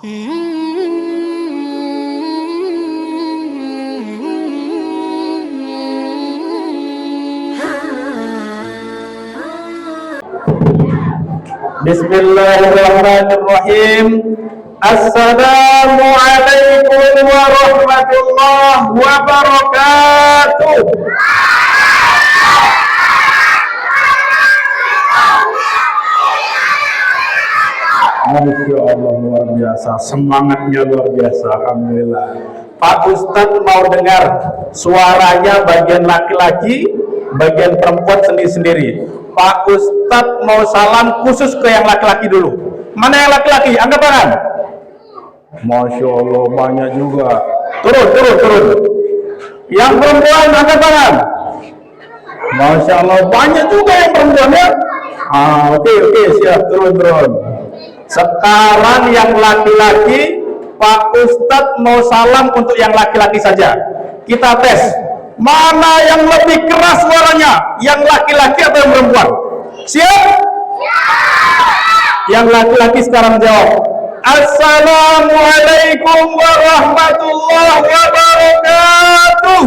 Bismillahirrahmanirrahim. Assalamualaikum warahmatullahi wabarakatuh. Masya Allah, luar biasa, semangatnya luar biasa, alhamdulillah. Pak Ustadz mau dengar suaranya bagian laki-laki, bagian perempuan sendiri-sendiri. Pak Ustadz mau salam khusus ke yang laki-laki dulu. Mana yang laki-laki? Angkat tangan. Masya Allah, banyak juga. Turun. Yang perempuan angkat tangan. Masya Allah, banyak juga yang perempuan ya. Oke, siap, turun. Sekarang yang laki-laki, Pak Ustadz mau salam untuk yang laki-laki saja. Kita tes, mana yang lebih keras suaranya, yang laki-laki atau yang perempuan? Siap? Yang laki-laki sekarang jawab, Assalamualaikum warahmatullahi wabarakatuh.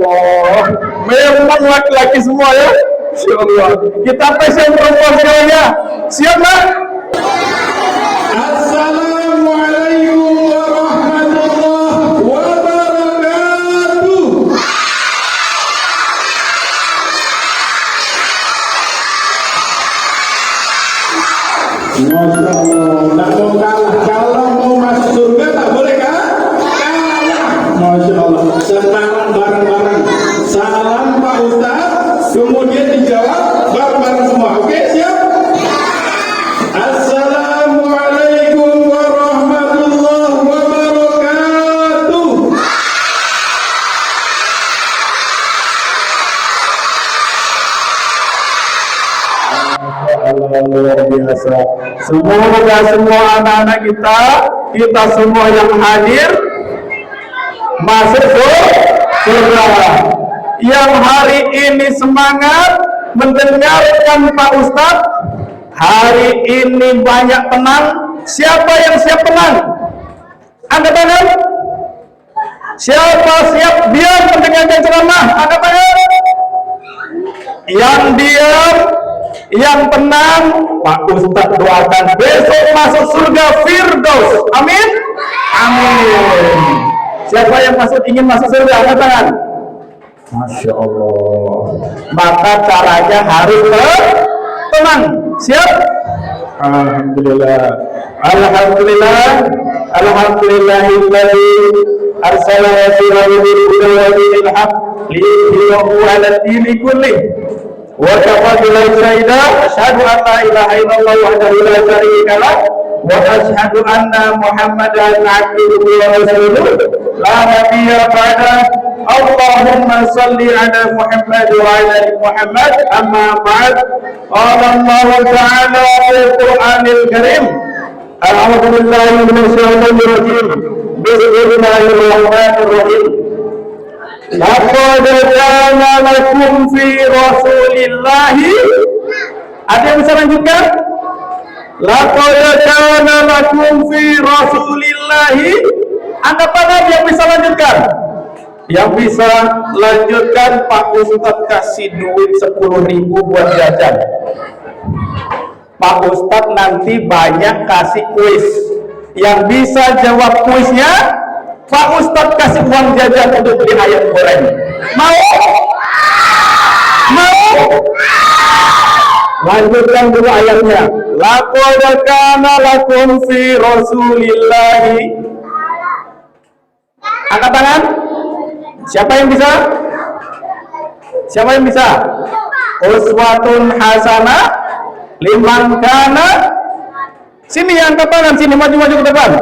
Allah, memang laki-laki semua ya. Insya Allah. Kita tes yang perempuan semuanya. Siap Pak? Assalamualaikum warahmatullahi wabarakatuh. Masya Allah. Tak mau kalah. Kalau mau masuk surga tak boleh kan? Masya Allah, sekarang bareng-bareng salam Pak Ustadz, kemudian dijawab bareng-bareng semua. Oke, siap? Assalamualaikum warahmatullahi wabarakatuh. Allah, luar biasa. Semoga semua anak-anak kita semua yang hadir masuk surga. Yang hari ini semangat mendengarkan Pak Ustadz, hari ini banyak tenang. Siapa yang siap tenang? Angkat tangan. Siapa siap diam mendengarkan ceramah? Angkat tangan. Yang diam, yang tenang, Pak Ustadz doakan besok masuk surga Firdaus. Amin. Amin. Siapa yang ingin masuk surga? Angkat tangan. Masya Allah. Maka caranya harus tenang. Siap? Alhamdulillah. Alhamdulillahilladzi arsala rasulahu bil huda wa dinil haqq liyudhhirahu 'ala ad-dini kullih. Wa kafa billahi shahida. Asyhadu an la ilaha illallah wahdahu la syarika lah. Wa asyhadu anna Muhammadan abduhu wa rasuluh la nabiyya ba'da. Allahumma salli ala Muhammad wa ala ali Muhammad. Amma ba'd. Qala Allah ta'ala fil Qur'anil Karim, a'udzu billahi minasy syaithanir rajim. Bismillahirrahmanirrahim. Laqad kana lakum fi Rasulillahi. Ada yang bisa lanjutkan? Laqad kana lakum fi Rasulillahi. Angkat tangan yang bisa lanjutkan. Yang bisa lanjutkan, Pak Ustadz kasih duit 10.000 buat jajan. Pak Ustadz nanti banyak kasih kuis. Yang bisa jawab kuisnya, Pak Ustadz kasih uang jajan untuk beli ayam goreng. Mau? Lanjutkan dulu ayatnya. Laqad kana lakum fi Rasulillahi. Angkat tangan. Siapa yang bisa? Uswatun hasanah liman kana. Sini yang angkat tangan, sini maju ke depan.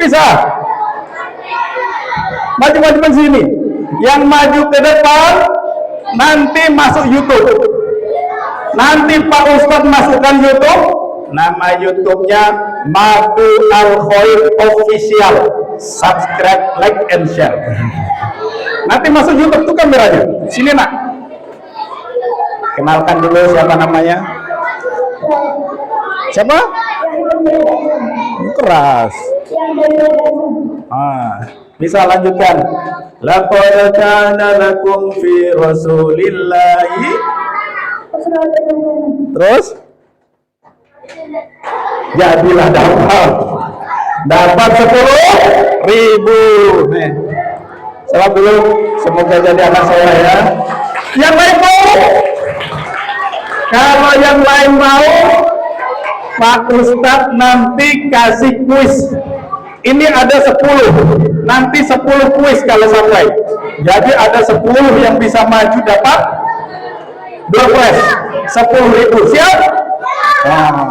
Bisa? Maju ke sini. Yang maju ke depan nanti masuk YouTube. Nanti Pak Ustadz masukkan YouTube. Nama YouTube-nya Madu Al-Khair Official. Subscribe, like, and share. Nanti masuk YouTube tuh kameranya. Sini nak. Kenalkan dulu siapa namanya? Siapa? Keras. Bisa lanjutkan. Laqad kana lakum fi Rasulillahi. Terus? Jadilah dapat 10.000. Nih. Salam dulu. Semoga jadi anak saya ya. Yang lain mau? Kalau yang lain mau, Pak Ustadz nanti kasih kuis. Ini ada 10. Nanti 10 kuis kalau sampai. Jadi ada 10 yang bisa maju dapat door prize 10.000. Siap? Nah,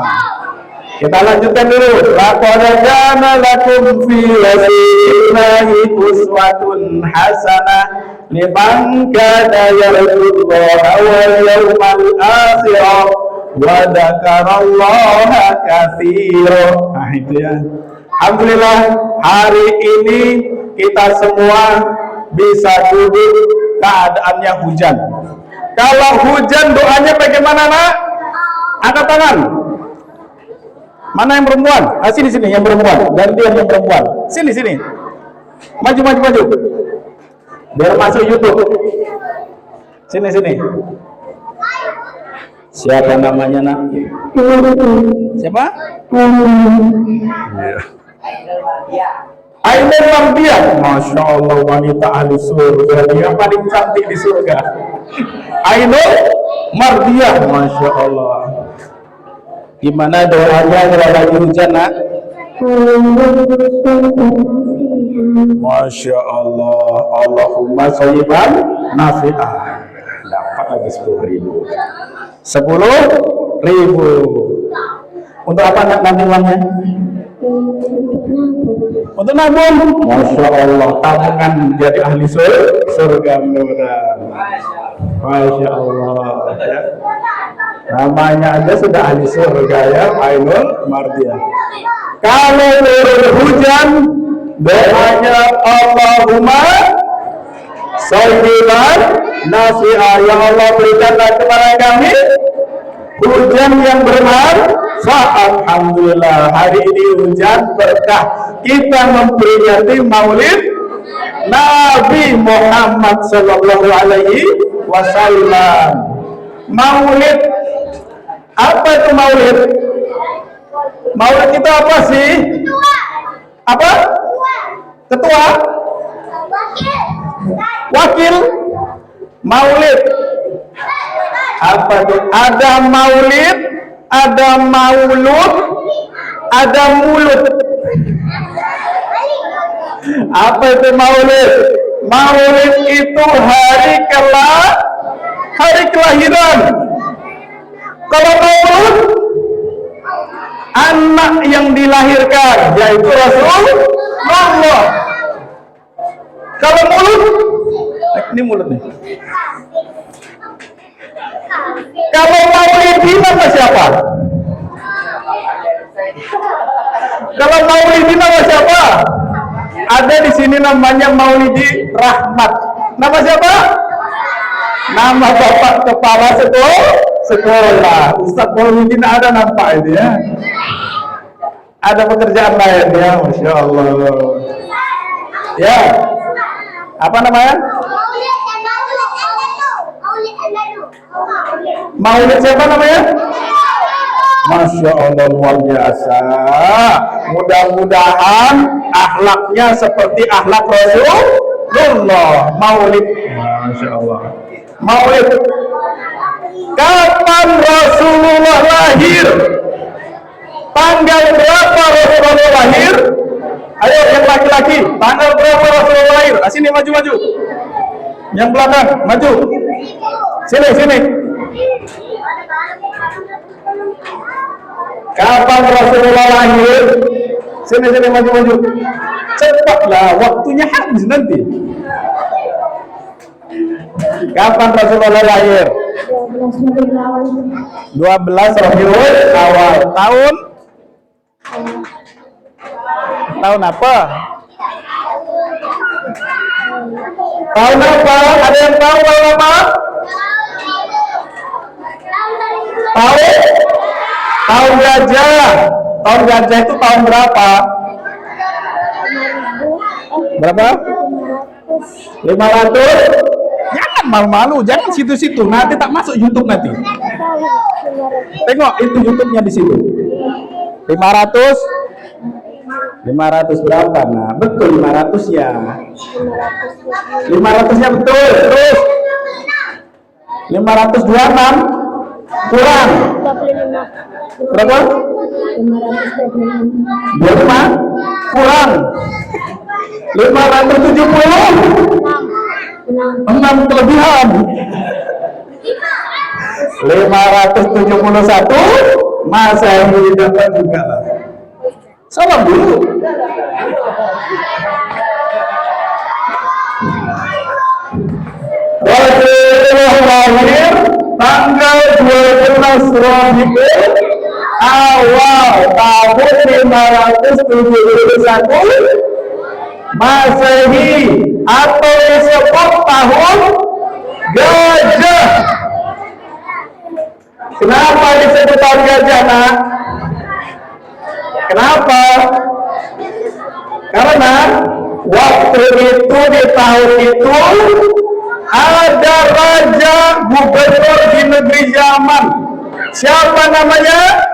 kita lanjutkan dulu. Laqad kana lakum fi rasulillahi uswatun hasanah liman kana yarjullaha wal yawmal akhir wa dzakarallaha katsiran. Nah, itu ya. Alhamdulillah hari ini kita semua bisa duduk keadaannya hujan. Kalau hujan doanya bagaimana, Nak? Angkat tangan. Mana yang perempuan? Sini yang perempuan. Gantian yang perempuan. Sini. Maju. Biar masuk YouTube. Sini. Siapa namanya, Nak? Siapa? Ainul Mardiah. Masya Allah, wanita ahli surga. Dia paling cantik di surga. Ainul Mardiah. Masya Allah. Gimana doanya kalau lagi hujan, Nak? Masya Allah. Allahumma shayyiban nafi'ah. Dapat lagi 10.000. 10.000. Untuk apa, Nak, nanti uangnya? Untuk nabung. Masya Allah, tabungan menjadi ahli surga mudah-mudahan. Masya Allah ya. Namanya aja sudah ahli surga ya, Ainul Mardiah. Kalau hujan, doanya Allahumma shayyiban nafi'ah. Ya Allah, berikanlah kepada kami hujan yang bermanfaat. Alhamdulillah, hari ini hujan berkah. Kita memperingati Maulid Nabi Muhammad sallallahu alaihi wasallam. Maulid, apa itu Maulid? Maulid itu apa sih? Apa? Ketua? Wakil? Maulid apa itu? Ada maulid, ada maulud, ada mulut. Apa itu maulid? Maulid itu hari kelahiran. Kalau maulud, anak yang dilahirkan, yaitu Rasulullah. Kalau mulut, ini mulut nih. Kalau maulidin nama siapa? Kalau maulidin nama siapa? Ada di sini namanya Maulidi Rahmat. Nama siapa? Nama bapak kepala sekolah. Ustaz Maulidin ada nampak ini ya. Ada pekerjaan lain ya, Masya Allah. Ya, apa namanya? Maulid siapa namanya? Masya Allah, luar biasa. Mudah-mudahan akhlaknya seperti akhlak Rasulullah. Maulid, Masya Allah. Maulid. Kapan Rasulullah lahir? Tanggal berapa Rasulullah lahir? Ayo yang laki-laki, tanggal berapa Rasulullah lahir? Sini maju. Yang belakang, maju. Sini. Kapan Rasulullah lahir? Sini maju. Cepatlah, waktunya habis nanti. Kapan Rasulullah lahir? 12 Rabiul Awal. Tahun apa? Tahun apa? Ada yang tahu tahun apa? Tahun gajah. Tahun gajah itu tahun berapa? Berapa? 500. Jangan malu-malu, jangan situ-situ. Nanti tak masuk YouTube nanti. Tengok itu YouTube-nya di situ. 500 berapa? Nah, betul 500 ya. 500-nya betul. Terus 526 kurang berapa? 25 kurang 570 6 kelebihan 571 masa ini dapat juga lah. Salam dulu. Rasulullah lahir tanggal 12 Rabiul awal tahun 571 Masehi atau disebut tahun gajah. Kenapa disebut tahun gajah, nak? Kenapa? Karena waktu itu di tahun itu ada raja gubernur di negeri Yaman. Siapa namanya?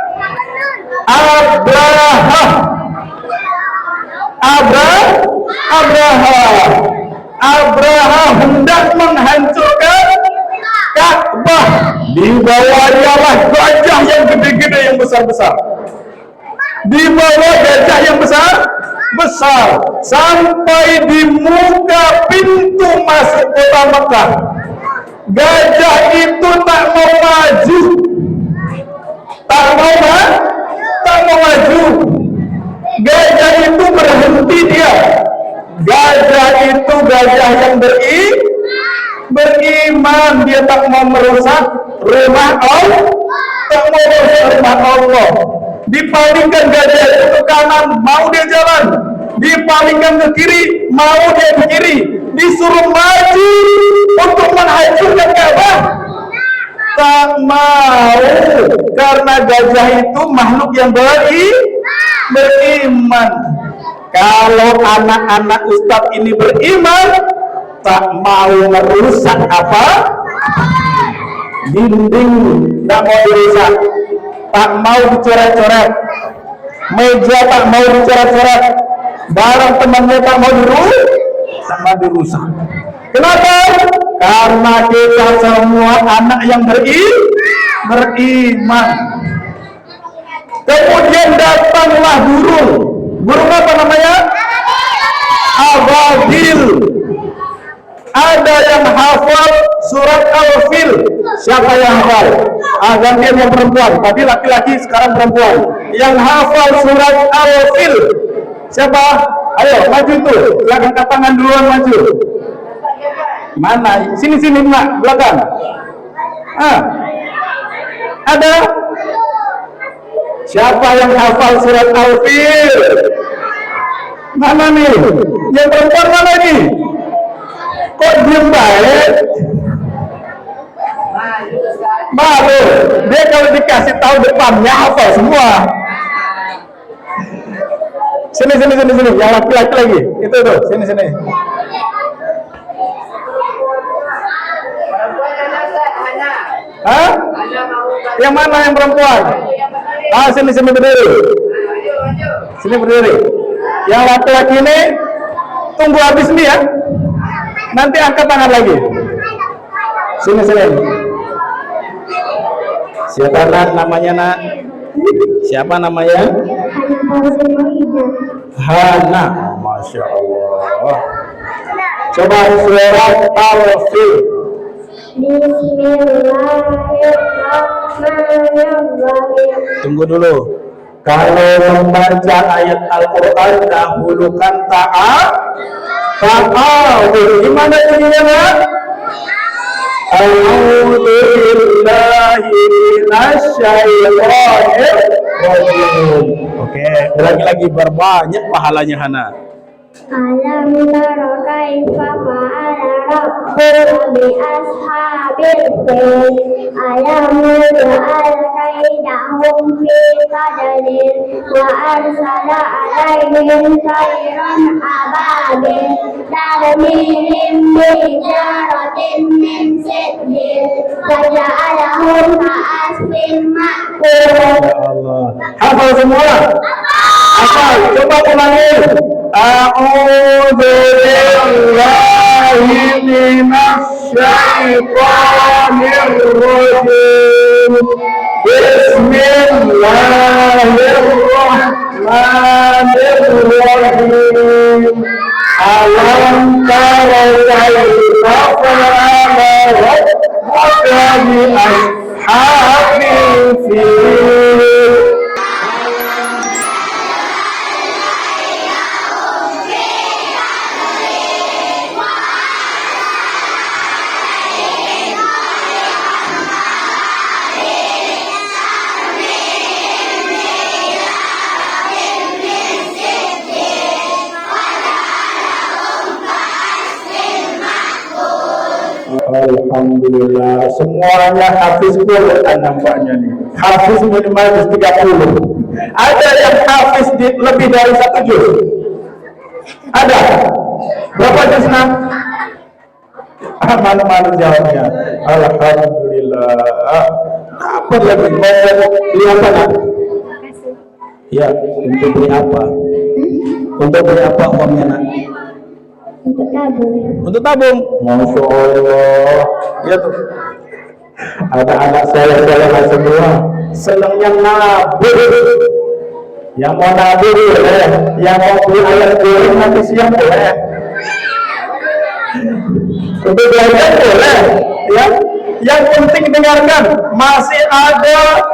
Abraha hendak menghancurkan Ka'bah. Di bawahnya lah gajah yang gede-gede yang besar-besar. Di bawah gajah yang besar sampai di muka pintu masuk kota Mekah. Gajah itu tak mau maju. Tak mau maju. Gajah itu berhenti dia. Gajah itu gajah yang beriman. Dia tak mau merusak rumah Allah. Tak mau merusak rumah Allah. Dipalingkan gajah itu ke kanan, mau dia jalan. Dipalingkan ke kiri, mau dia ke kiri. Disuruh maju untuk menghancurkan Ka'bah, tak mau, karena gajah itu makhluk yang beriman. Kalau anak-anak Ustadz ini beriman, tak mau merusak apa? Dinding, tak mau dirusak. Tak mau dicoret-coret, meja tak mau dicoret-coret, barang temannya tak mau dirusak. Kenapa? Karena kita semua anak yang beriman. Kemudian datanglah burung apa namanya? Ababil. Ada yang hafal surat Al-Fil. Siapa yang hafal? Gantian yang perempuan. Tadi laki-laki, sekarang perempuan. Yang hafal surat Al-Fil. Siapa? Ayo, maju tuh. Angkat tangan duluan, maju. Mana? Sini, Mak. Belakang. Ada? Siapa yang hafal surat Al-Fil? Mana nih? Yang perempuan mana nih? Kok diem baik? Baru dia kalau dikasih tahu depannya hafal semua. Sini. Yang laki-laki lagi. Itu tuh. Sini. Hah? Yang mana yang perempuan? Sini berdiri. Sini berdiri. Yang laki-laki ini tunggu habis nih ya. Nanti angkat tangan lagi. Sini. Siapa namanya, nak? Siapa namanya? Hana. Masya Allah. Coba surat Al-Fil. Tunggu dulu. Kalau membaca ayat Al-Quran dahulukan ta'awudz. Gimana bunyinya, nak? A'udzubillahi minasyaitonir rajim. Oke, lagi berbanyak pahalanya, Hana. Alam tara kaifa fa'ala rabbuka bi ashabil fil. Alam yaj'al kaidahum fi tadlil wa arsala alaihim tayran ababil tarmihim bijaratin min sijil faja'alahum ka'asfin ma'kul. Ya Allah. Hafal semua? Hafal. Coba ulangi. A'udzu billahi minasy syaithanir rajim. Bismillahirrahmanirrahim. Alam tara kaifa fa'ala rabbuka bi ashabil fil. Alhamdulillah, semuanya hafiz Quran nampaknya nih. Hafiz minimal juz 30. Ada yang hafiz lebih dari 1 juz? Ada? Berapa juz nak? Mana jawabnya? Alhamdulillah. Apa lagi? Mau beli apa nak? Ya, untuk beli apa? Untuk beli apa uangnya nak? Untuk tabung. Untuk tabung. Masya Allah. Ya tuh. Ada anak saya semua senangnya nabur. Yang mau nabur boleh, yang mau beli ayam goreng nanti siang boleh. Untuk belajar boleh. Ya. Yang penting dengarkan. Masih ada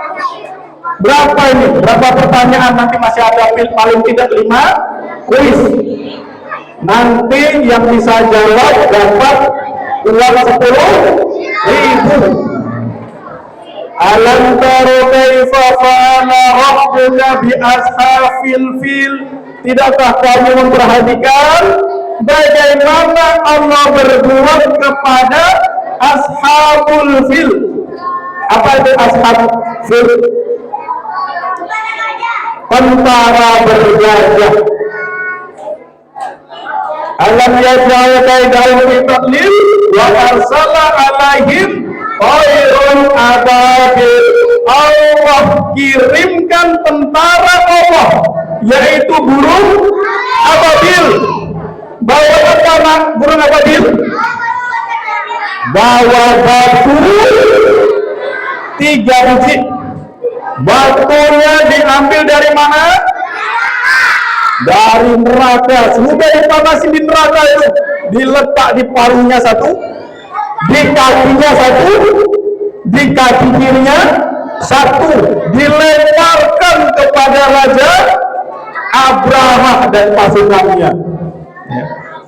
berapa ini? Berapa pertanyaan? Nanti masih ada paling tidak 5 kuis. Nanti yang bisa jawab dapat uang 10.000. Alam tara kaifa fa'ala rabbuka bi ashabil fil. Tidakkah kamu memperhatikan bagaimana Allah berbuat kepada ashabul fil? Apa itu ashabul fil? Tentara bergajah. Alam yaj'al kaidahum fi tadlil wa arsala alaihim tayran ababil. Allah kirimkan tentara Allah, yaitu burung ababil. Bawa apa burung ababil? Bawa batu 3 biji. Batunya diambil dari mana? Dari neraka. Sudah dipanasin di neraka itu, diletak di paruhnya 1, di kakinya 1, di kaki kirinya 1, dilemparkan kepada Raja Abraha dan pasukannya.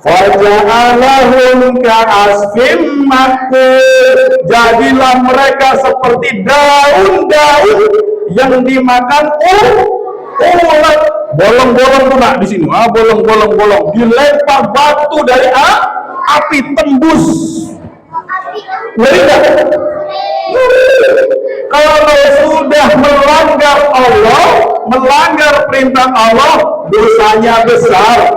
Faja'alahum ka'asfin ma'kul. Jadilah mereka seperti daun-daun yang dimakan ulat. Bolong-bolong tuh nak di sini. Bolong-bolong dilempar batu dari api tembus. Ngeri enggak? Kalau sudah melanggar Allah, melanggar perintah Allah, dosanya besar.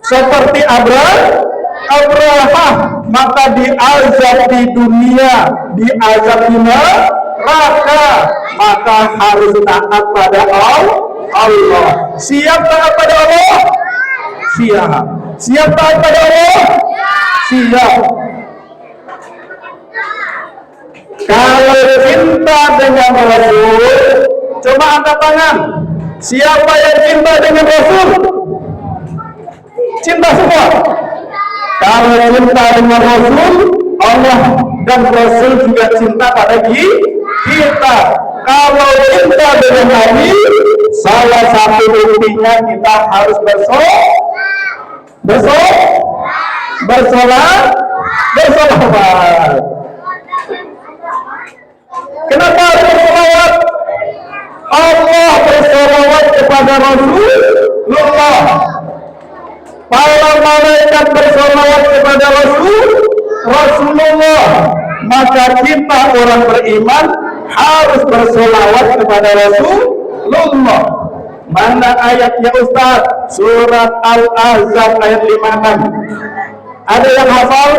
Seperti Abraha, maka diazab di dunia, diazab di neraka, maka harus taat pada Allah. Siap taat pada Allah? Siap. Siap taat pada Allah? Siap. Kalau cinta dengan Rasul, coba angkat tangan. Siapa yang cinta dengan Rasul? Cinta semua. Kalau cinta dengan Rasul, Allah dan Rasul juga cinta pada kita. Kalau cinta dengan Nabi, salah satu buktinya kita harus bersolat. Kenapa harus bersolawat? Allah bersolawat kepada Rasulullah. malaikat bersolawat kepada Rasulullah, maka kita orang beriman harus bersolawat kepada Rasulullah. Mana ayatnya Ustaz? Surat Al-Ahzab ayat 56. Ada yang hafal?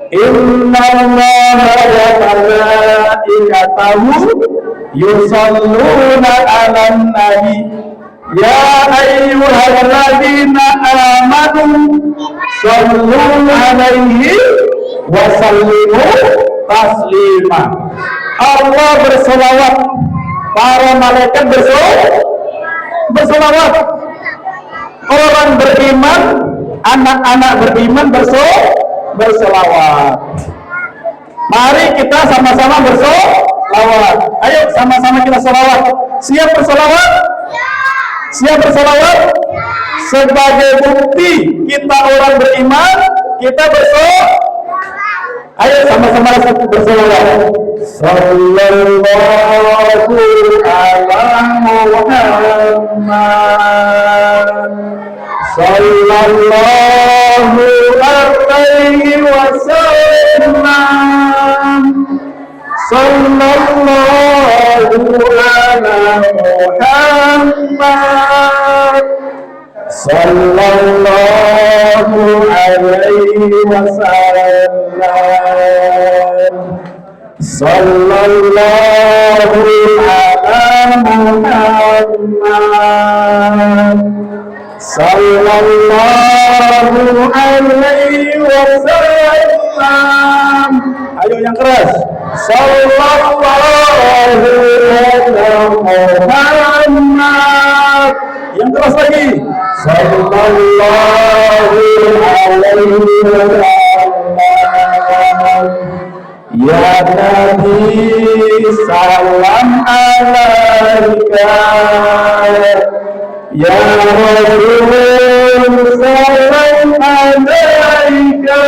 Inna Allaha wa malaikatahu yusalluna 'alan nabi ya ayyuhalladzina amanu sallu 'alaihi wa sallimu taslima. Allah bersolawat, para malaikat bersolawat, orang beriman, anak-anak beriman bersolawat. Mari kita sama-sama bersolawat. Ayo sama-sama kita solawat. Siap bersolawat? Siap bersolawat? Sebagai bukti kita orang beriman, kita bersolawat. Ayo sama-sama bersolawat. Sallallahu ala Muhammad sallallahu alaihi wasallam. Sallallahu ala Muhammad sallallahu alaihi wasallam. Sallallahu ala Muhammad sallallahu alaihi wasallam. Ayo yang keras. Sallallahu ala Muhammad. Yang keras lagi. Sallallahu alaihi wasallam. Ya Nabi salam alaika, ya Rasul salam alaika,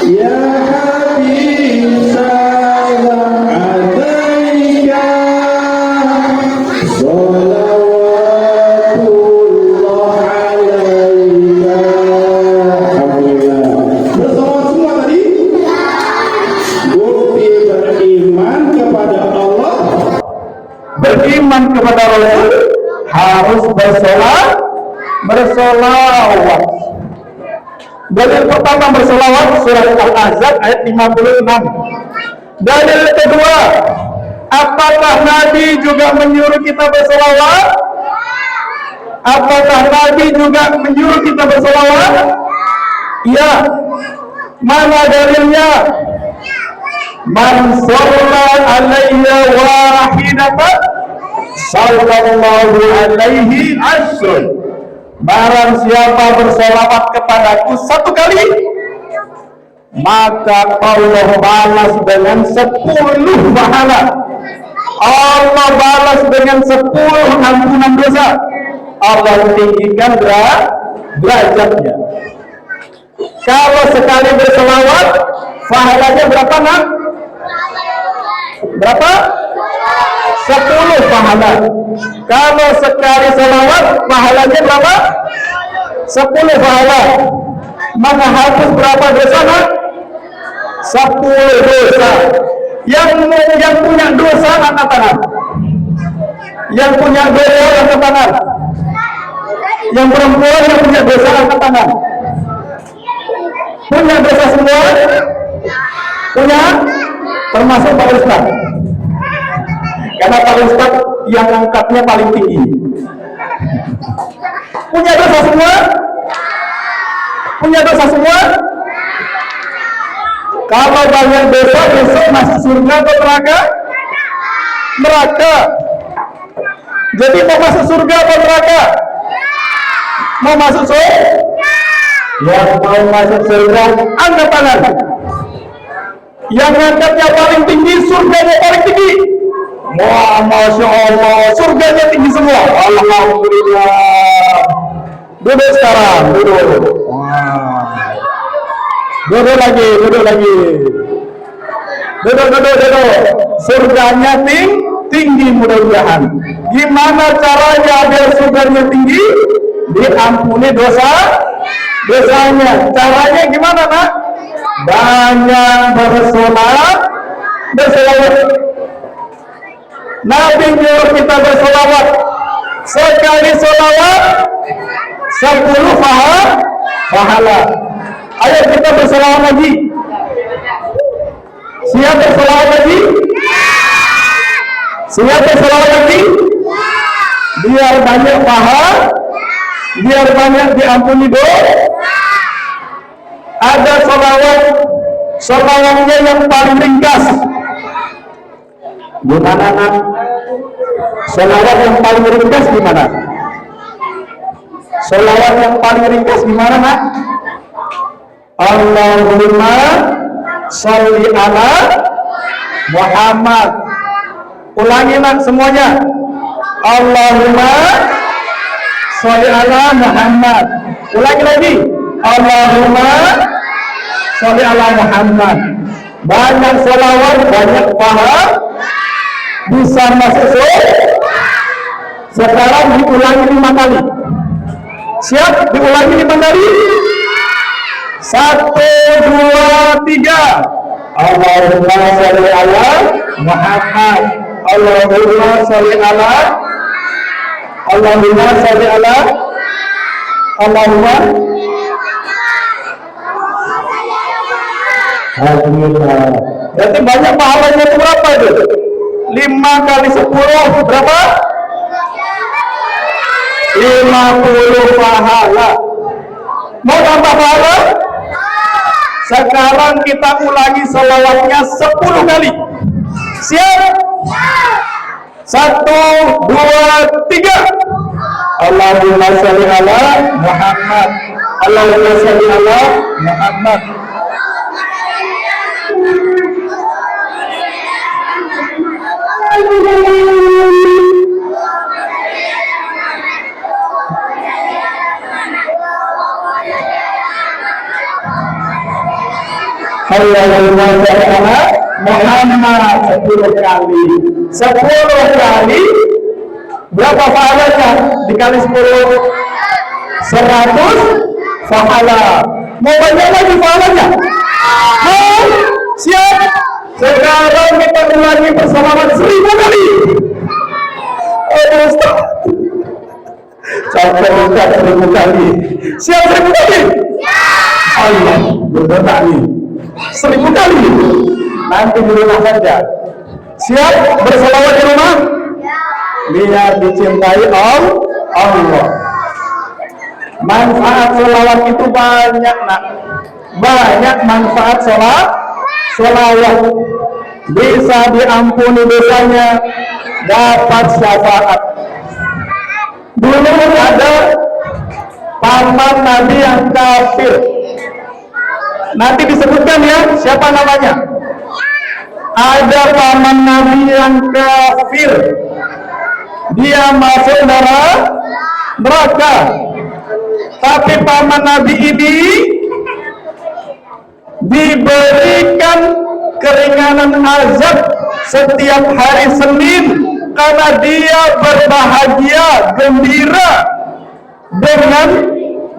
ya Habib salam alaika, salawatullah alaika. Alhamdulillah. Bersolawat semua tadi. Bukti beriman kepada Allah, beriman kepada Rasul, harus bersolawat. Dalil pertama bersolawat surat Al-Ahzab ayat 56. Dalil kedua, apakah Nabi juga menyuruh kita bersolawat? Apakah Nabi juga menyuruh kita bersolawat? Iya. Mana dalilnya? Man shalla alayya wahidatan sallallahu alaihi asyr. Barang siapa bersolawat kepadaku satu kali, maka Allah balas dengan 10 pahala. Allah balas dengan 10 ampunan dosa. Allah tinggikan derajatnya. Kalau sekali bersolawat, pahalanya berapa nak? Berapa? 10 pahala. Kalau sekali salawat, pahalanya berapa? 10 pahala. Maka hapus berapa dosa nak? 10 dosa. Yang punya dosa angkat tangan. Yang punya dosa angkat tangan. Yang perempuan yang punya dosa angkat tangan. Punya dosa semua? Punya? Termasuk Pak Ustaz. Karena Pak Ustaz yang angkatnya paling tinggi. Punya dosa semua? Punya dosa semua? Kalau banyak dosa, besok masuk surga atau neraka? Neraka. Jadi mau masuk surga atau neraka? Mau masuk surga? Yang mau masuk surga, angkat tangan. Yang angkatnya paling tinggi, surganya paling tinggi. Wah, Masya Allah, surganya tinggi semua. Alhamdulillah. Duduk sekarang, duduk. Wah. Duduk lagi. Duduk. Surganya tinggi mudah-mudahan. Gimana caranya biar surganya tinggi? diampuni dosanya. Caranya gimana, Nak? Banyak bersolawat. Nabi nyuruh kita bersolawat. Sekali solawat 10 pahala. Ayo kita bersolawat lagi. Siap bersolawat lagi? Siap bersolawat lagi? Biar banyak pahala, biar banyak diampuni dosa. Ada solawatnya yang paling ringkas. Gimana, Nak? Solawat yang paling ringkas gimana? Solawat yang paling ringkas gimana, Nak? Allahumma sholli ala Muhammad. Ulangi, Nak, semuanya. Allahumma sholli ala Muhammad. Ulangi lagi. Allahumma sholli ala Muhammad. Banyak sholawat, banyak pahala, bisa masuk surga. Sekarang diulangi 5 kali. Siap? Diulangi 5 kali. 1, 2, 3. Allahumma sholli ala Muhammad. Allahumma sholli ala. Allahumma sholli ala. Allahumma. Alhamdulillah. Berarti banyak pahalanya itu berapa itu? 5 kali 10 berapa? 50 pahala. Mau tambah pahala? Sekarang kita ulangi selawatnya 10 kali. Siap? 1, 2, 3. Allahumma sholli ala Muhammad. Allahumma sholli ala Muhammad. Allahumma sholli ala Muhammad 10 kali. 10 kali berapa pahalanya? Dikali 10 100 pahala. Mau banyak lagi pahalanya? Mau? Siap? Sekarang kita ulangi bersolawat 1000 kali. Ustaz, sampai Ustaz 1000 kali. Siap 1000 kali? Allah, berdoa nih 1000 kali. Nanti di rumah saja. Siap bersolawat di rumah? Biar dicintai Allah. Manfaat solawat itu banyak, Nak. Banyak manfaat solawat. Bisa diampuni dosanya, dapat syafaat. Dulu ada paman Nabi yang kafir. Nanti disebutkan ya siapa namanya. Ada paman Nabi yang kafir, dia masuk neraka. Tapi paman Nabi ini diberikan keringanan azab setiap hari Senin karena dia berbahagia, gembira dengan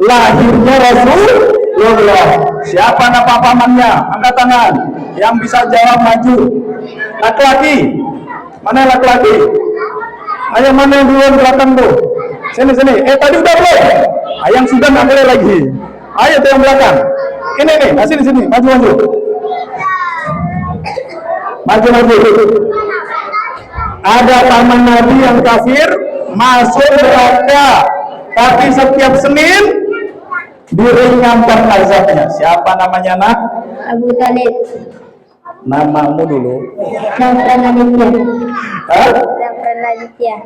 lahirnya Rasulullah. Siapa nama pamannya? Angkat tangan. Yang bisa jawab maju. Laki-laki. Mana laki-laki? Ayo, mana yang duluan belakang tuh? Sini. Tadi udah belum? Yang sudah nggak boleh lagi. Ayo tuh yang belakang. Ini nih, sini. Maju. Ada paman Nabi yang kafir masuk neraka, tapi setiap Senin diringankan azabnya. Siapa namanya, Nak? Abu Talib. Namamu dulu. Daftar Aditya.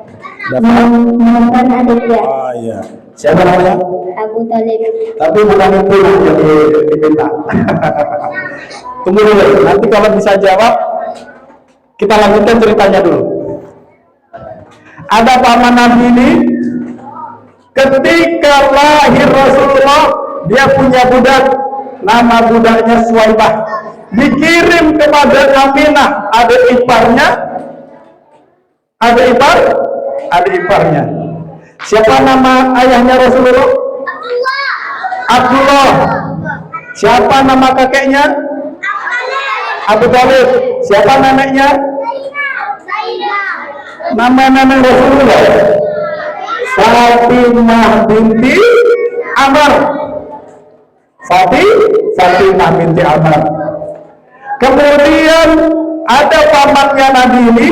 Daftar Aditya. Oh iya. Siapa namanya? Abu Talib. Tapi bukan itu yang diminta. Tunggu dulu. Nanti kalau bisa jawab, kita lanjutkan ceritanya dulu. Ada paman Nabi ini, ketika lahir Rasulullah, dia punya budak, nama budaknya Suwaibah. Dikirim kepada Aminah, adik iparnya. Siapa nama ayahnya Rasulullah? Abdullah. Siapa nama kakeknya? Abu Thalib. Siapa neneknya? Nama nenek Rasulullah Fatimah binti Amr. Fatimah binti Amr. Kemudian ada pamannya Nabi ini,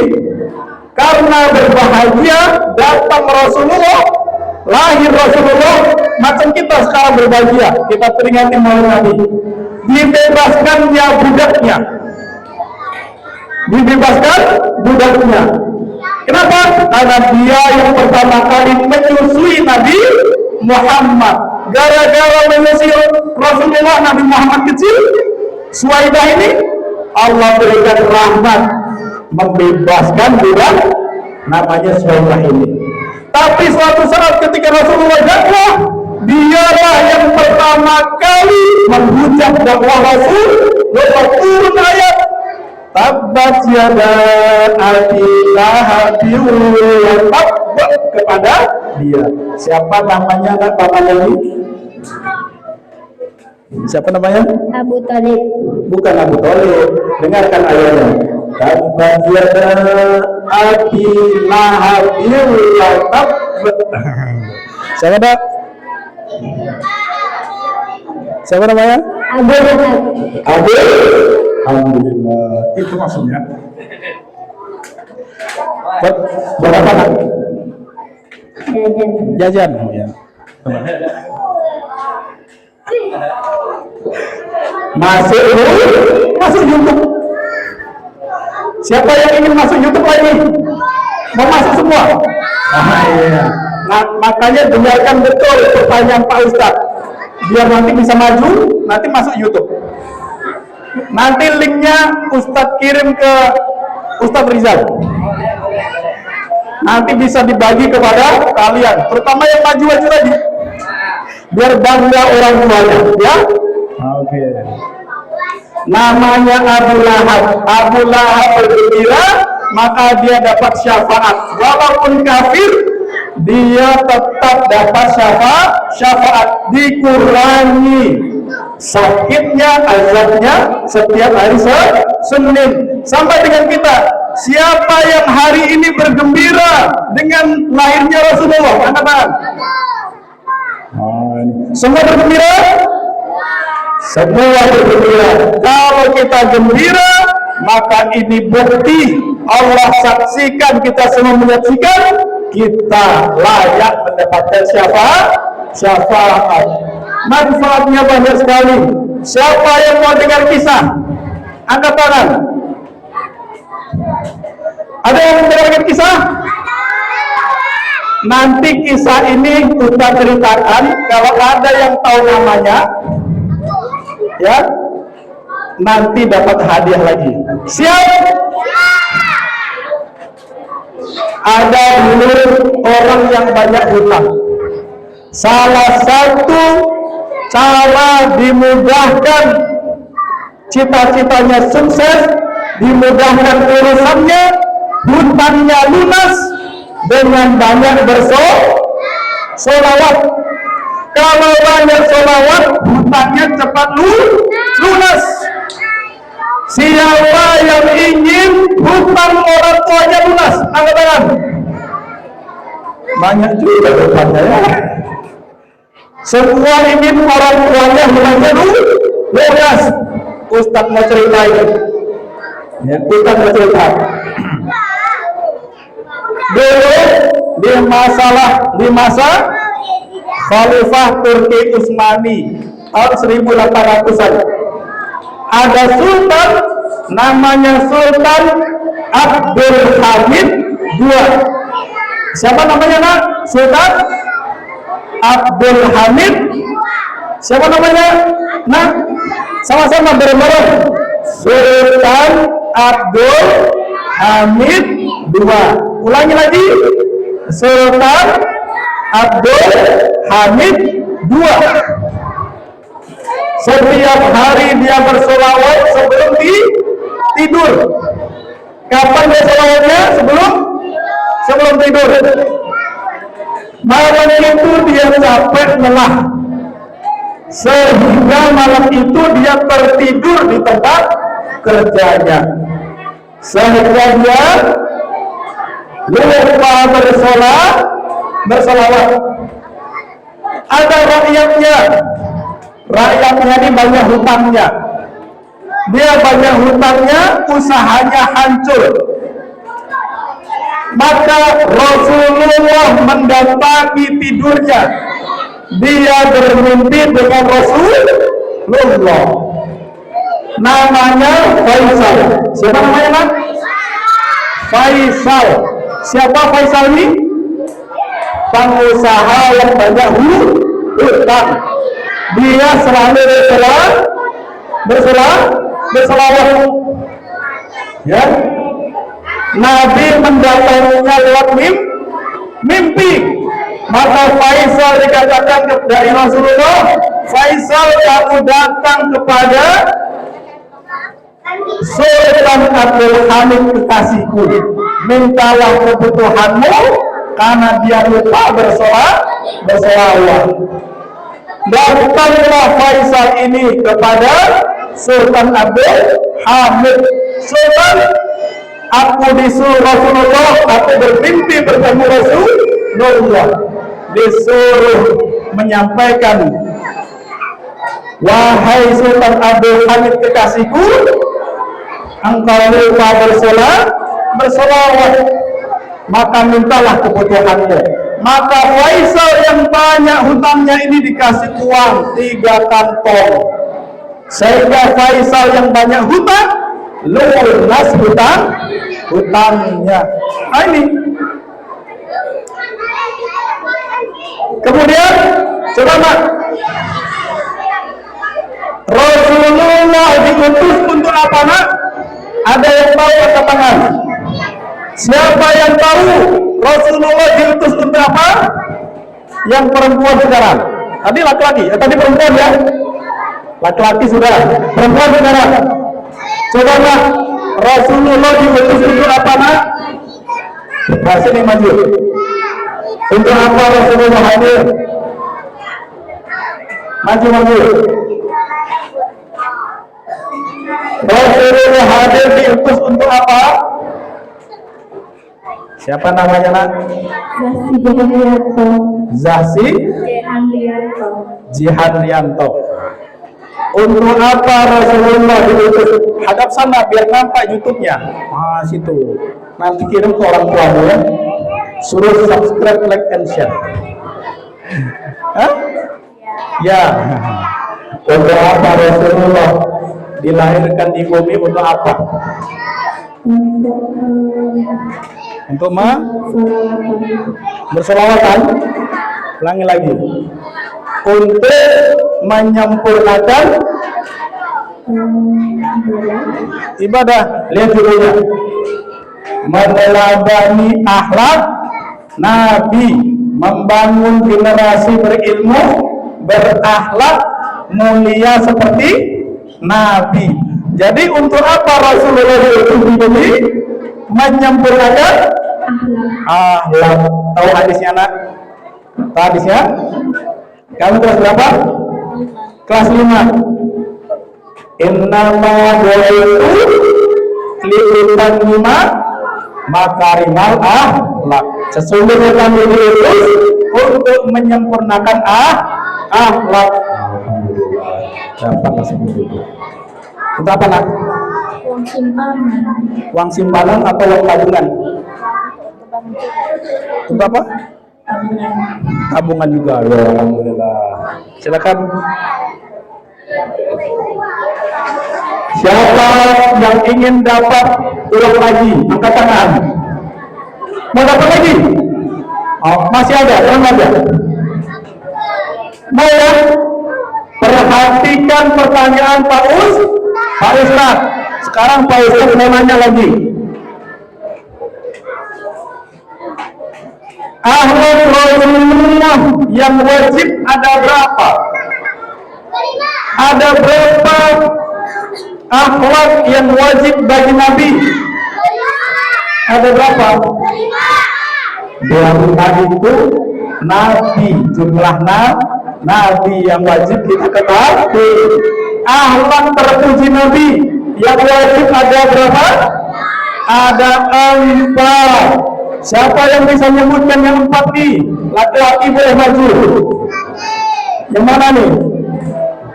karena berbahagia datang Rasulullah, lahir Rasulullah, macam kita sekarang berbahagia, kita peringati maulid Nabi, dibebaskannya budaknya. Kenapa? Karena dia yang pertama kali menyusui Nabi Muhammad. Gara-gara menyusui Rasulullah, Nabi Muhammad kecil, Suwaidah ini, Allah berikan rahmat, membebaskan budak namanya Suwaidah ini. Tapi suatu saat ketika Rasulullah dakwah, dialah yang pertama kali menghujat dakwah Rasul, lalu turun ayat Tabbat yada abi lahabin wa tabb kepada dia. Siapa namanya pamannya ini? Siapa namanya? Abu Thalib. Bukan Abu Thalib. Dengarkan ayatnya. Tabbat yada abi lahabin wa tabb. Siapa dah? Siapa namanya? Abu Lahab. Abu. Alhamdulillah. Itu maksudnya. Berapa nak? Jajan. Oh, ya. Masuk YouTube. Siapa yang ingin masuk YouTube lagi? Mau masuk semua? Iya. Nah, makanya dengarkan betul pertanyaan Pak Ustadz, biar nanti bisa maju, nanti masuk YouTube. Nanti linknya Ustadz kirim ke Ustadz Rizal. Nanti bisa dibagi kepada kalian, terutama yang maju-maju lagi, biar bangga orang tuanya, ya. Oke. Namanya Abu Lahab. Abu Lahab bergembira, maka dia dapat syafaat. Walaupun kafir, dia tetap dapat syafaat. Dikurangi sakitnya, azabnya setiap hari Senin. Sampai dengan kita, siapa yang hari ini bergembira dengan lahirnya Rasulullah? Angkat tangan. Semua bergembira? Semua bergembira. Kalau kita gembira, maka ini bukti Allah saksikan, kita semua menyaksikan, kita layak mendapatkan syafaat. Manfaatnya banyak sekali. Siapa yang mau dengar kisah? Angkat tangan. Ada yang mendengarkan kisah? Nanti kisah ini kita ceritakan. Kalau ada yang tahu namanya, ya, nanti dapat hadiah lagi. Siap? Ada dulu orang yang banyak hutang. Salah satu cara dimudahkan cita-citanya sukses, dimudahkan urusannya, hutangnya lunas, dengan banyak bersolawat. Kalau banyak solawat, hutangnya cepat lunas. Siapa yang ingin hutang orang tuanya lunas? Angkat tangan. Banyak juga hutangnya, ya. Semua ingin orang tuanya hutangnya lunas. Ustadz mau cerita ini. Ya, Ustadz mau cerita. Dulu di masa Khalifah Turki Utsmani tahun 1800-an, ada sultan namanya Sultan Abdul Hamid II. Siapa namanya, nak? Sultan Abdul Hamid. Siapa namanya, nak? Sama-sama bareng-bareng. Sultan Abdul Hamid II. Ulangi lagi. Sultan Abdul Hamid II. Setiap hari dia bersolawat sebelum tidur. Kapan dia solawatnya? Sebelum tidur. Malam itu dia capek lelah, sehingga malam itu dia tertidur di tempat kerjanya, sehingga dia lupa bersolawat. Ada rakyatnya ini banyak hutangnya, dia banyak hutangnya, usahanya hancur. Maka Rasulullah mendatangi tidurnya, dia bermimpi dengan Rasulullah, namanya Faisal. Siapa namanya, Pak? Faisal. Siapa Faisal ini? Pengusaha yang banyak hutang. Dia selalu berselawat, ya. Nabi mendatanginya lewat mimpi. Maka Faisal dikatakan dari Rasulullah, Faisal, kamu datang kepada Sultan Abdul Hamid kekasihku, mintalah kebutuhanmu karena dia lupa bersolawat. Datanglah Faisal ini kepada Sultan Abdul Hamid. Sultan, aku disuruh Rasulullah, aku bermimpi bertemu Rasulullah, disuruh menyampaikan, wahai Sultan Abdul Hamid kekasihku, engkau lupa bersolawat, maka mintalah kebutuhanmu. Maka Faisal yang banyak hutangnya ini dikasih uang 3 kantong, sehingga Faisal yang banyak hutang lunas hutangnya. Nah, ini kemudian coba, Pak, Rasulullah diutus untuk apa, Nak? Ada yang tahu angkat tangan? Siapa yang tahu Rasulullah diutus untuk apa? Yang perempuan sekarang. Tadi laki-laki, tadi perempuan ya. Laki-laki sudah, perempuan sekarang. Coba, Nak, Rasulullah diutus untuk apa, Nak? Nah, sini maju. Untuk apa Rasulullah hadir? Maju. Rasulullah hadir diutus untuk apa? Siapa namanya, Nak? Zahsi Jihanrianto. Untuk apa Rasulullah diutus? Hadap sana biar nampak YouTube-nya. Ah, situ. Nanti kirim ke orang tuamu ya. Suruh subscribe, like, and share. Hah? Ya. Untuk apa Rasulullah dilahirkan di bumi? Untuk apa? Untuk bersolawatan. Ulangi lagi. Untuk menyempurnakan ibadah. Lihat judulnya, meneladani akhlak Nabi, membangun generasi berilmu, berakhlak mulia seperti Nabi. Jadi untuk apa Rasulullah diutus di bumi? Menyempurnakan akhlak. Tahu hadisnya, Nak? Tahu hadisnya? Kamu kelas berapa? Kelas 5. Innama bu'itu liutammima makarimal akhlak. Sesungguhnya kami diutus untuk menyempurnakan akhlak. Alhamdulillah. Dapat langsung dulu. Untuk apa, Nak? Uang simpanan. Uang simpanan atau uang tabungan? Untuk apa? Tabungan juga. Ya, alhamdulillah. Silakan. Siapa yang ingin dapat uang lagi? Angkat tangan. Mau dapat lagi? Oh, masih ada, yang ada. Mau ya? Perhatikan pertanyaan Pak Ustaz. Sekarang Pak Ustaz mau nanya lagi. Akhlak Rasulullah yang wajib ada berapa? Ada berapa akhlak yang wajib bagi Nabi? Ada berapa? Dari itu nabi, jumlah nabi yang wajib kita ketahui. Akhlak terpuji nabi yang wajib ada berapa? Ada 4. Siapa yang bisa menyebutkan yang 4 nih? Laki-laki boleh maju. Yang mana nih?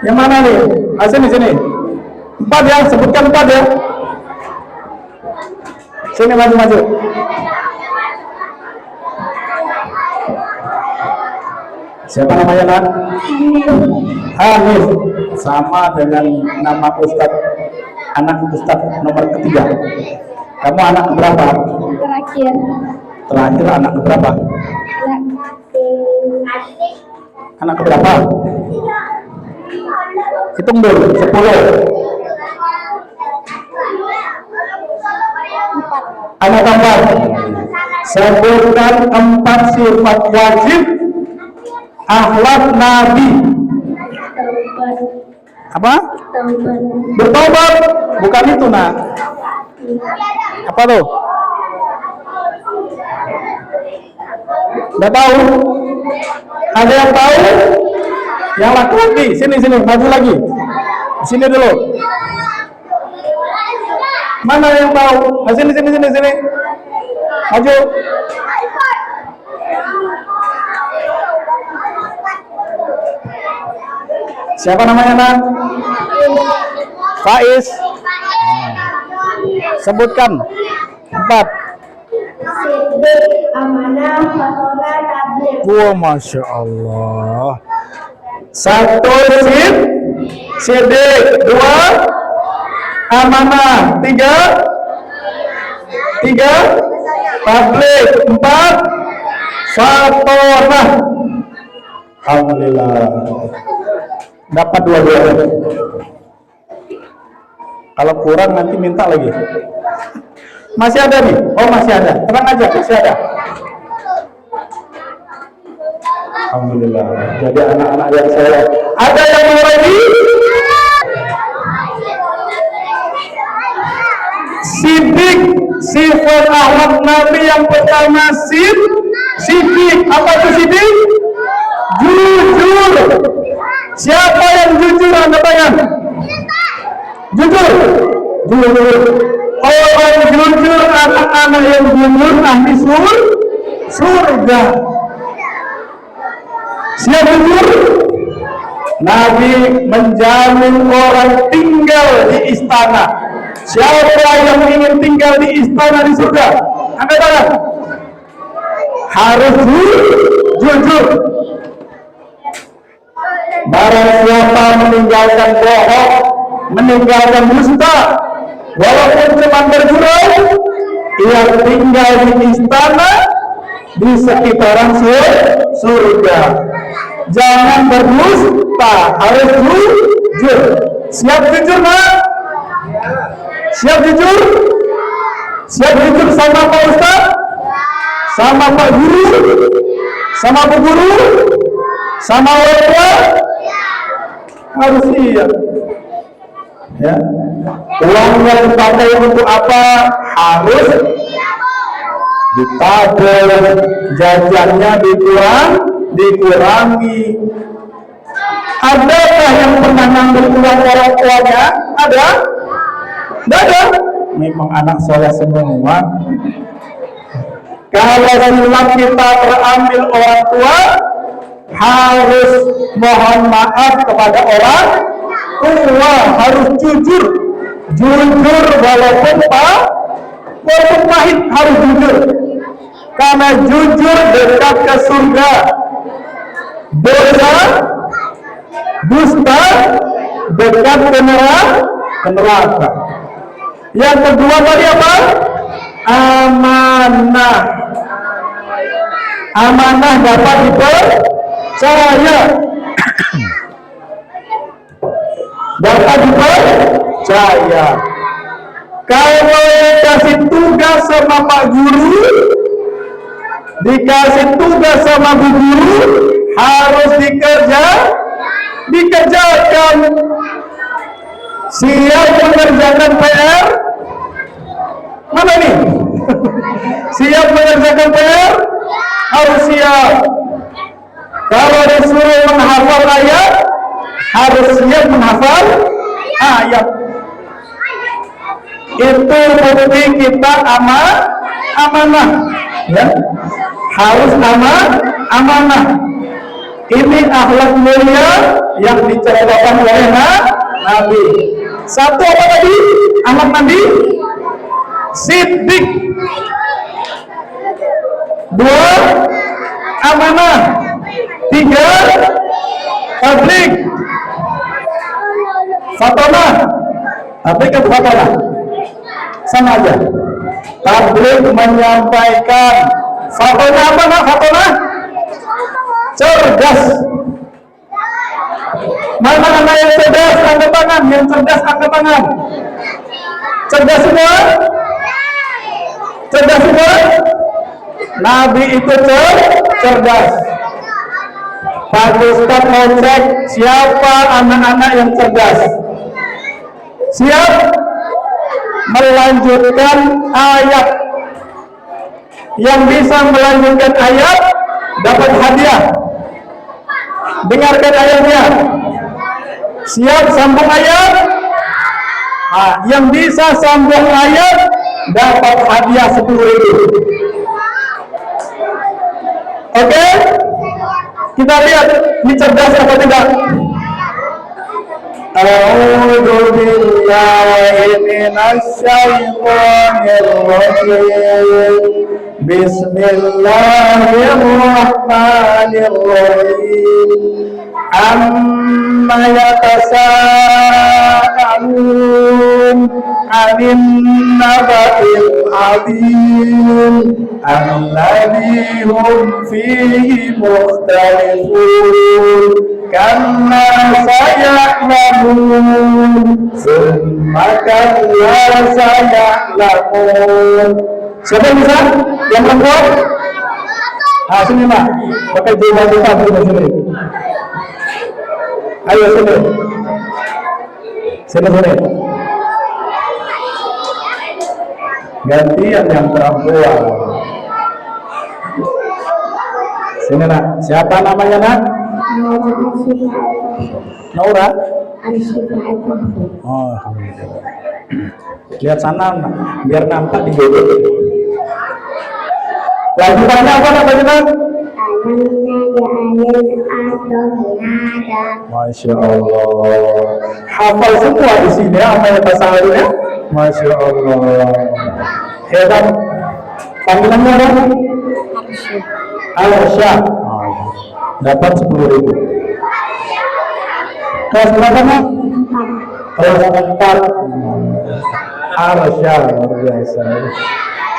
Yang mana nih? Sini. 4 ya, sebutkan 4 ya. Sini maju. Siapa namanya nak? Hanif. Sama dengan nama Ustadz. Anak Ustadz nomor ketiga. Kamu anak berapa? Terakhir anak berapa? Anak berapa? Hitung dulu. 10. Anak 4. Sebutkan 4 sifat wajib akhlak nabi. Apa? Bertobat. Bukan itu nak. Apa tuh? Udah tahu? Ada yang tahu? Yang laki-laki, sini, maju lagi. Sini dulu. Mana yang tahu? Sini. Maju. Siapa namanya nak? Faiz. Sebutkan 4. Amanah, fasolah, tabligh. Wah, masya Allah. 1 sidik, 2 amanah, 3 tabligh, 4 fatonah. Alhamdulillah. Dapat 2. Kalau kurang nanti minta lagi. Masih ada nih? Oh masih ada. Tenang aja, masih ada. Alhamdulillah. Jadi anak-anak yang saya ada yang mau lagi? Sidik, sifat akhlak Nabi yang pertama sidik. Apa itu sidik? Jujur. Siapa yang jujur? Anda tangan. Jujur. Orang jujur, anak-anak yang jujur ahli surga. Siap jujur? Nabi menjamin orang tinggal di istana. Siapa yang ingin tinggal di istana di surga? Angkat tangan. Harus jujur. Barang siapa meninggalkan bohong, meninggalkan dusta, walaupun cuma bergurau, ia tinggal di istana di sekitaran surga. Jangan berdusta, harus jujur. Siap jujur nak? Siap jujur? Siap jujur sama Pak Ustaz? Sama Pak Guru? Sama Bu Guru? Sama orang tua? Harus siap. Ya. Uang yang dipakai untuk apa? Harus ditabung, jajannya dikurangi. Adakah yang pernah ngambil uang orang tuanya? Ada? Tidak ada. Memang anak soleh semua. Kalau silap kita terambil orang tua, harus mohon maaf kepada orang tua, harus jujur walaupun pahit, harus jujur. Karena jujur dekat ke surga. Dusta dekat ke neraka. Yang kedua tadi apa? Amanah. Amanah dapat dipercaya. Dapat dipercaya. Kalau dikasih tugas sama Pak Guru, dikasih tugas sama Bu Guru, harus dikerjakan. Siap mengerjakan PR? Mana nih? Siap mengerjakan PR? Harus siap. Kalau disuruh menghafal ayat, harus siap menghafal ayat. Itu bukti kita amanah, ya. Harus amanah. Ini akhlak mulia yang dicontohkan oleh Nabi. Satu apa tadi? Akhlak Nabi? Siddiq. Dua, amanah. Tiga, tabligh. Fatonah. Tabligh atau fatonah? Sama aja. Tabligh menyampaikan. Fatonah apa nak? Fatonah? Cerdas. Mana anak yang cerdas angkat tangan? Yang cerdas angkat tangan. Cerdas semua? Cerdas semua? Nabi itu cerdas. Pak Ustaz mau cek siapa anak-anak yang cerdas. Siap melanjutkan ayat. Yang bisa melanjutkan ayat dapat hadiah. Dengarkan ayatnya. Siap sambung ayat. Yang bisa sambung ayat dapat hadiah 10.000. Oke? Kita lihat ini cerdas apa tidak. A'udzu billahi minasyaitonir rajim. Bismillahirrahmanirrahim. Amma yatasaalun 'anil naba'il 'adzim alladzi hum fihi mukhtalifun. Kalla saya'lamun summa kalla saya'lamun. Siapa yang bisa? Yang perempuan? Sini Mak, pakai jilbab kita sini. Ayo sini. Sini. Gantian yang perempuan. Sini Nak. Siapa namanya Nak? Naura? Oh, alhamdulillah. Lihat sana Nak, biar nampak di bibir. Lanjutannya apa Nak? Masya Allah. Hafal semua di sini ya, apa yang bahasa Arabnya? Masya Allah. Hebat. Panggilannya apa? Al-Syah. Dapat 10.000. Kelas berapa Nak? Kelas 4. Al-Syah, luar biasa.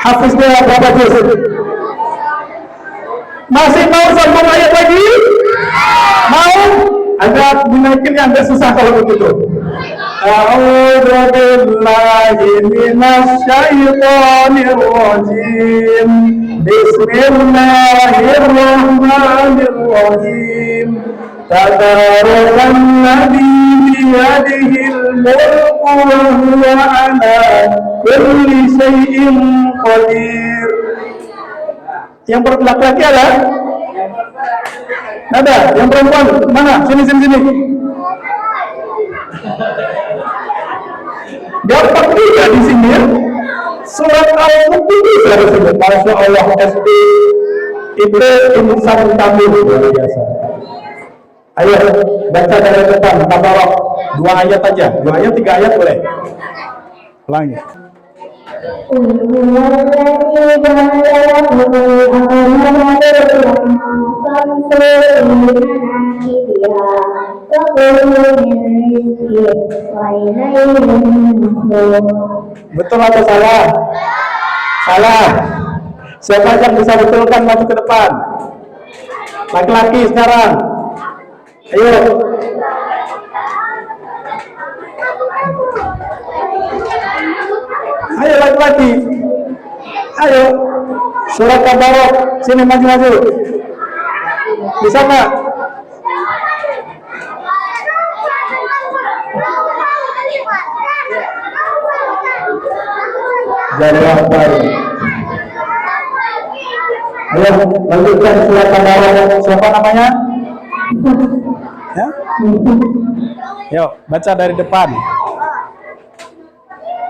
Hafiznya berapa juz? Masih mau sambung ayat lagi? Mau? Agak dinaikin yang agak susah kalau begitu. A'udzu billahi minasyaitonir rajim. Bismillahirrahmanirrahim. Tabarakan nabi biyadihil mulku wa huwa ala kulli syai'in qadir. Yang laki-laki ada? Ada? Yang perempuan? Mana? Sini. Dapat juga di sini ya. Surat Al-Mulk bisa disebut. Masya Allah, SD itu insan tamu luar biasa. Ayo baca dari depan. Tabarok 2 ayat aja. 2 ayat 3 ayat boleh. Ulangi. Betul atau salah? Salah. Siapa yang bisa betulkan maju ke depan? Laki-laki sekarang. Ayo. Ayo laki-laki. Ayo. Surat Tabarok. Sini maju. Bisa nggak? Jadi apa ini? Ayo lanjutkan surat Tabarok. Siapa namanya? Ya? Yuk, baca dari depan.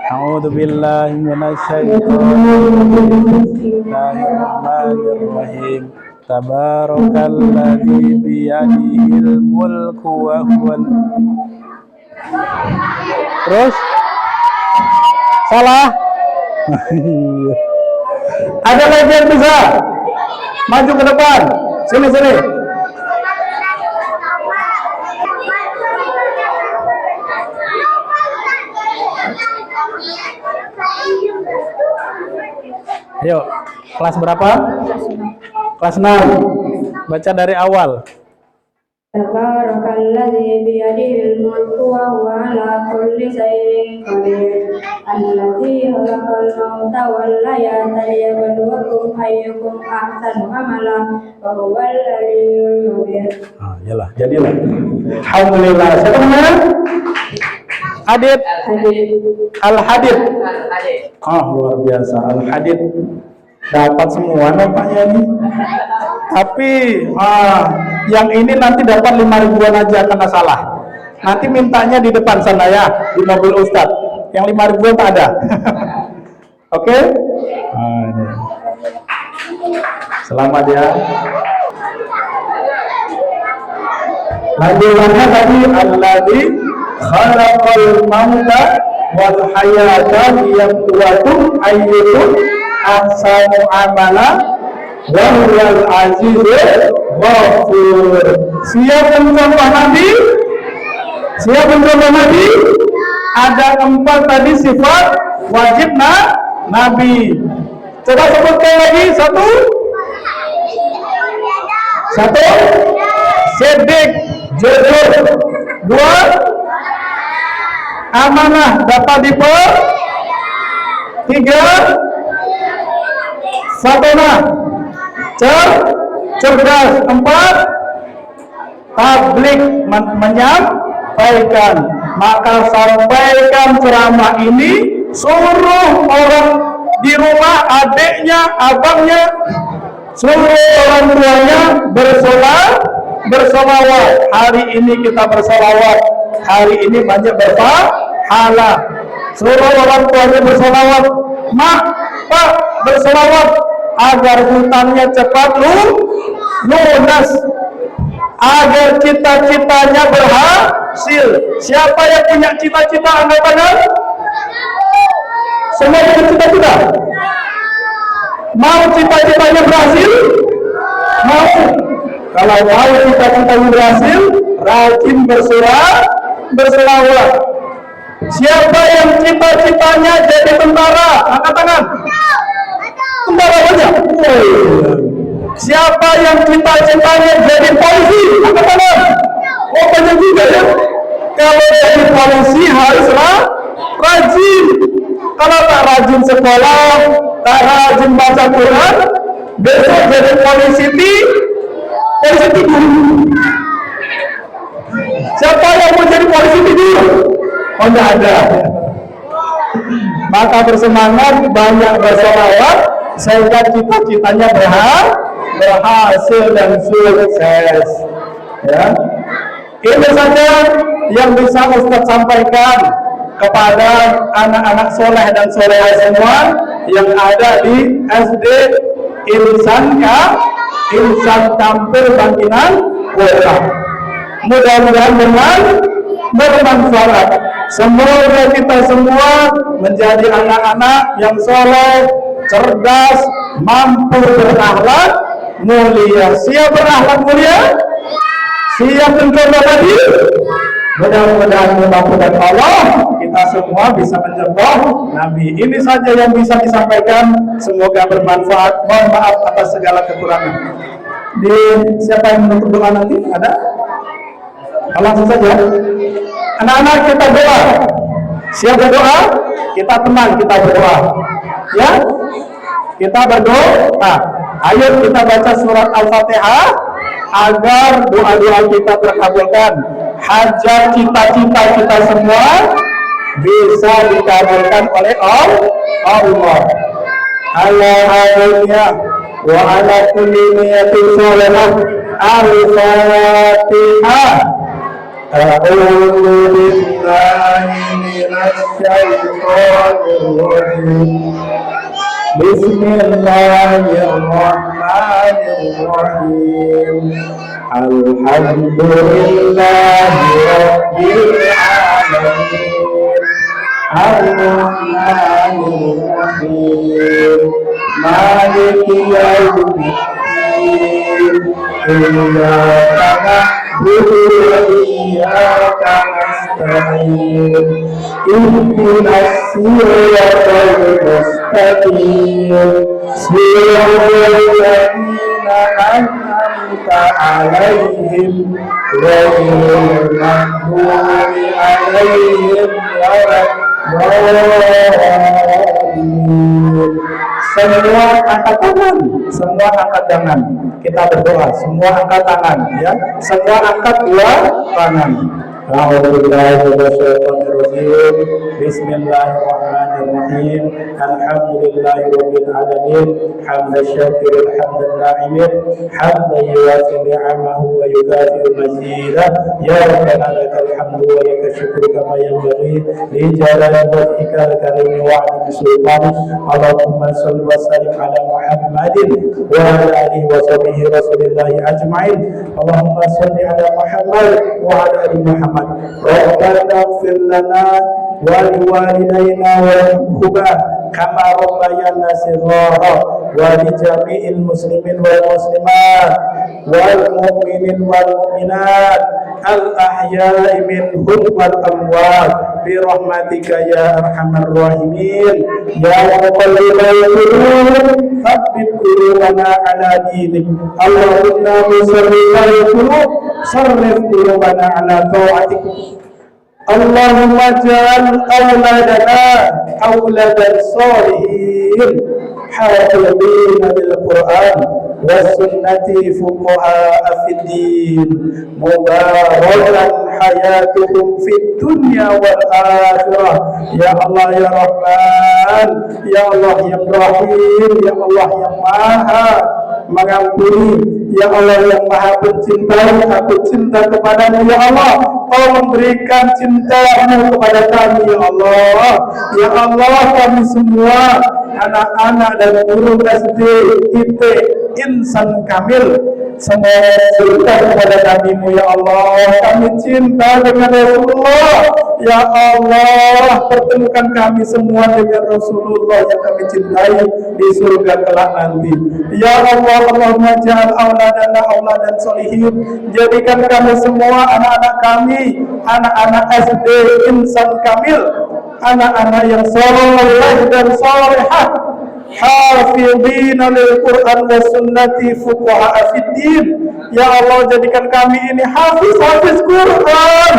A'udzubillahi minasyaitonir Bismillahirrahmanirrahim. Tabarakalladzi biyadihil mulku wa huwal. Terus salah. Ada lagi yang bisa maju ke depan. Sini. Ayo, kelas berapa? Kelas 6. Baca dari awal. Tabarakalladzi biyadihil mulku wa huwa ala kulli syai'in qadir. Alladzi khalaqal mauta wal hayata liyabluwakum ayyukum ahsanu amala wa huwal aliyyul kabir. Yalah, jadilah. Alhamdulillah. Siapa namanya? Adit. Al-Hadid. Luar biasa. Al-Hadid. Dapat semua nampaknya ini. Tapi yang ini nanti dapat 5.000-an aja karena salah. Nanti mintanya di depan sana ya, di mobil Ustadz. Yang 5.000-an tak ada. Oke? Selamat ya. Lanjutannya tadi alladzi khalaqal mauta wal hayata liyabluwakum ayyukum ahsanu amala wa huwal azizul ghafur. Siap mencontoh Nabi? Siap mencontoh Nabi? Ada 4 tadi sifat wajib Nabi. Coba sebutkan lagi. Satu. Siddiq, jujur. 2. Amanah, dapat diper. 3. Fatonah, cerdas. 4. Tablik, menyampaikan. Maka sampaikan ceramah ini, suruh orang di rumah, adiknya, abangnya, suruh orang tuanya bersolawat. Hari ini kita bersolawat. Hari ini banyak berpahala. Suruh orang tuanya bersolawat. Mak, Pak, bersolawat agar hutangnya cepat lunas, agar cita-citanya berhasil. Siapa yang punya cita-cita angkat tangan? Semua punya cita-cita? Mau cita-citanya berhasil? Mau? Kalau mau cita-citanya berhasil, rajin berselawat. Siapa yang cita-citanya jadi tentara? Angkat tangan. Tentara banyak. Siapa yang cita-citanya jadi polisi? Angkat tangan. Banyak juga ya. Kalau jadi polisi haruslah rajin. Kalau tak rajin sekolah, tak rajin baca Quran, besok jadi polisi tidur. Siapa yang mau jadi polisi tidur? Tidak ada. Maka bersemangat, banyak bersolawat, sehingga cita-citanya berhasil dan sukses. Ya, ini saja yang bisa Ustaz sampaikan kepada anak-anak soleh dan soleha semua yang ada di SD Insan Tampil Bangkinang Kota. Mudah-mudahan bermanfaat. Semoga kita semua menjadi anak-anak yang soleh, cerdas, mampu berakhlak mulia. Siap berakhlak mulia? Siap mencontoh tadi? Mudah-mudahan memampukan Allah, kita semua bisa mencontoh Nabi. Ini saja yang bisa disampaikan. Semoga bermanfaat. Mohon maaf atas segala kekurangan. Siapa yang menutup doa nanti? Ada? Langsung saja. Anak-anak, kita doa. Siap berdoa? Kita tenang, kita berdoa. Ya? Kita berdoa. Ayo kita baca surat Al-Fatihah agar doa-doa kita terkabulkan. Hajat cita-cita kita semua bisa dikabulkan oleh Allah. Alhamdulillah wa ala kulli niyatin sholihah Al-Fatihah. A'udzu billahi minasyaitonir rajim. Bismillahirrahmanirrahim. Alhamdulillahi rabbil alamin. Ar-Rahmanir Rahim. Maliki yaumiddin. Iyyaka na'budu wa iyyaka nasta'in. Ihdinas siratal mustaqim. Siratal ladzina an'amta 'alaihim ghairil maghdubi 'alaihim waladdallin. Semua angkat tangan, semua angkat tangan. Kita berdoa, semua angkat tangan, ya. Semua angkat dua tangan. A'udzubillahiminasyaitonirrajim. Bismillahirrahmanirrahim. Alhamdulillahirabbil alamin. Hamdan syakirin hamdan na'imin. Hamdan yuwafi ni'amahu wa yukafi'u mazidah. Ya Rabbana lakal hamdu wa lakal syukru kama yanbaghi li jalali wajhikal karim wa 'azimi sultanik. Allahumma shalli wa sallim ala Muhammadin wa ala alihi wa sahbihi rasulillahi ajma'in. Allahumma shalli ala Muhammad wa ala ali Muhammad. Rabbana ighfir lana wa liwalidayna warhamhuma kama rabbayana shighara wa li jami'il muslimin wal muslimat wal mu'minin wal mu'minat al ahya'i minhum wal amwat bi rahmatika ya arhamar rahimin. Ya muqallibal qulub tsabbit qulubana ala dinik. Allahumma musarrifal qulub sarrif qulubana ala ta'atik. Allahumma ja'al awladana awladan salihin hafidhina bil Qur'an was sunnati fuqaha fid din mubarakan hayatuhum fid dunya wal akhirah. Ya Allah ya Rahman, ya Allah yang Rahim, ya Allah yang Maha mengampuni, ya Allah yang Maha pencinta. Aku cinta kepadamu ya Allah. Tolong berikan cintamu kepada kami ya Allah. Ya Allah, kami semua anak-anak dan guru SD, IT, insan kamil, semua cinta kepada kami-Mu ya Allah. Kami cinta dengan Rasulullah ya Allah. Pertemukan kami semua dengan Rasulullah yang kami cintai di surga kelak nanti ya Allah. Allahumma ja'al auladana auladan sholihin. Jadikan kami semua anak-anak kami anak-anak SD insan kamil, anak-anak yang saleh dan salehah, hafidhina lil Qur'an wa sunnati fuqaha fid din. Ya Allah, jadikan kami ini hafiz Quran.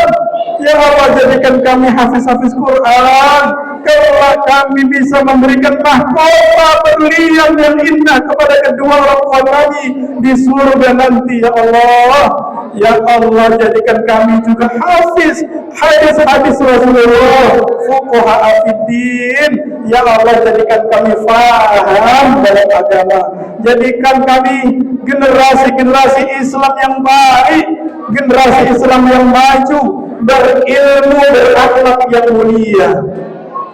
Ya Allah, jadikan kami hafiz Quran. Kelak kami bisa memberikan mahkota berlian yang indah kepada kedua orang tua kami di surga nanti ya Allah. Ya Allah, jadikan kami juga hafiz hadis Rasulullah, fuqaha fiddin. Ya Allah, jadikan kami faham dalam agama. Jadikan kami generasi Islam yang baik, generasi Islam yang maju, berilmu, berakhlak yang mulia.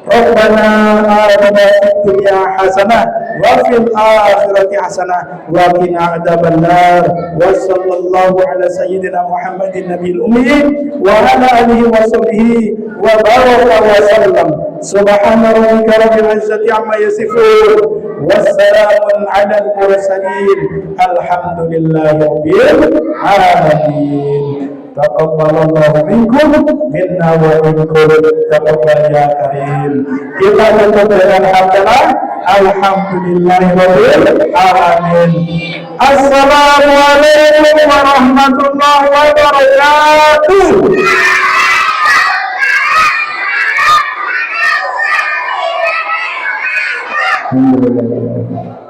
Rabbana atina fid dunya hasanah wa fil akhirati hasanah wa qina adzabannar. Wa sallallahu ala sayyidina Muhammadin nabiyil ummi wa ala alihi wa sahbihi wa baraka wa sallam. Subhana rabbika rabbil izzati amma yasifun wassalamun ala al mursalin alhamdulillahi rabbil alamin. Taqabbalallahu minkum minna wa minkum taqabbal ya karim. Kita tutup dengan hamdalah alhamdulillahirabbil alamin. Assalamualaikum warahmatullahi wabarakatuh. Alhamdulillah.